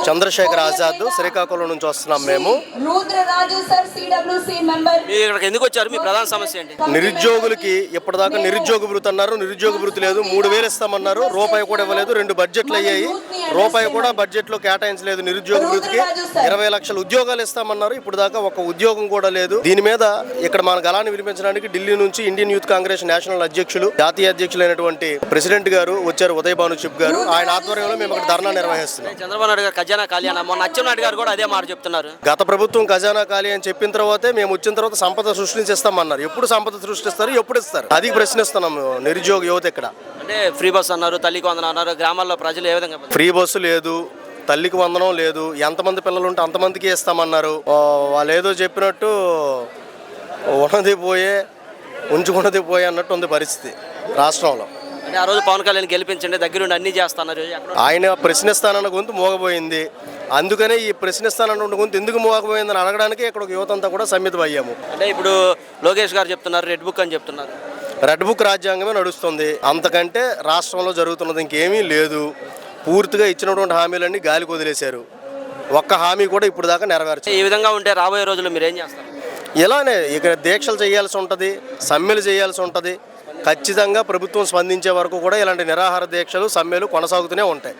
చంద్రశేఖర్ ఆజాద్ శ్రీకాకుళం నుంచి వస్తున్నాం మేము. ఎందుకు వచ్చారు? మీ ప్రధాన సమస్య ఏంటి? నిరుద్యోగులకి ఇప్పటిదాకా నిరుద్యోగ భృతి అన్నారు, నిరుద్యోగ భృతి లేదు. 3,000 ఇస్తామన్నారు, రూపాయి కూడా ఇవ్వలేదు. 2 బడ్జెట్లు అయ్యాయి, రూపాయి కూడా బడ్జెట్ లో కేటాయించలేదు. నిరుద్యోగ భృతికి 20 లక్షల ఉద్యోగాలు ఇస్తామన్నారు, ఇప్పుడు దాకా ఒక ఉద్యోగం కూడా లేదు. దీని మీద ఇక్కడ మన గళాన్ని వినిపించడానికి ఢిల్లీ నుంచి ఇండియన్ యూత్ కాంగ్రెస్ నేషనల్ అధ్యక్షులు, జాతీయ అధ్యక్షులైనటువంటి ప్రెసిడెంట్ గారు వచ్చారు, ఉదయ్ భాను చిప్ గారు. ఆయన ఆధ్వర్యంలో మేము ఇక్కడ ధర్నా నిర్వహిస్తున్నాం. చంద్రబాబు నాయుడు గారు ఖజానా ఖాళీ అన్న, మొన్న అచ్చెన్నాయుడు గారు కూడా అదే మాట చెప్తున్నారు. గత ప్రభుత్వం ఖజానా ఖాళీ అని చెప్పిన తర్వాతే మేము వచ్చిన తర్వాత సంపద సృష్టించేస్తామన్నారు. ఎప్పుడు సంపద సృష్టిస్తారు, ఎప్పుడు ఇస్తారు, అది ప్రశ్నిస్తున్నాం. నిరుద్యోగ యువత ఇక్కడ అంటే ఫ్రీ బస్ అన్నారు, తల్లికి వందనం అన్నారు. గ్రామాల్లో ప్రజలు ఏ విధంగా? ఫ్రీ బస్సు లేదు, తల్లికి వందనం లేదు. ఎంతమంది పిల్లలు ఉంటే అంతమందికి ఇస్తామన్నారు. వాళ్ళు ఏదో చెప్పినట్టు ఉన్నది పోయే ఉంచుకున్నది పోయే అన్నట్టు ఉంది పరిస్థితి రాష్ట్రంలో. అంటే ఆ రోజు పవన్ కళ్యాణ్ గెలిపించండి, దగ్గరుండి అన్ని చేస్తున్నారు. ఆయన ప్రశ్నిస్తానన్న గొంతు మోగబోయింది. అందుకనే ఈ ప్రశ్నిస్తానన్న గొంతు ఎందుకు మోగబోయిందని అడగడానికి ఇక్కడ ఒక యువత అంతా కూడా సమ్మితం అయ్యాము. అంటే ఇప్పుడు లోకేష్ గారు చెప్తున్నారు రెడ్ బుక్ అని చెప్తున్నారు. రెడ్ బుక్ రాజ్యాంగమే నడుస్తుంది, అంతకంటే రాష్ట్రంలో జరుగుతున్నది ఇంకేమీ లేదు. పూర్తిగా ఇచ్చినటువంటి హామీలన్నీ గాలికి వదిలేశారు. ఒక్క హామీ కూడా ఇప్పుడు దాకా నెరవేర్చారు. ఈ విధంగా ఉంటే రాబోయే రోజుల్లో మీరు ఏం చేస్తారు? ఇలానే ఇక్కడ దీక్షలు చేయాల్సి ఉంటుంది, సమ్మెలు చేయాల్సి ఉంటుంది. ఖచ్చితంగా ప్రభుత్వం స్పందించే వరకు కూడా ఇలాంటి నిరాహార దీక్షలు, సమ్మెలు కొనసాగుతూనే ఉంటాయి.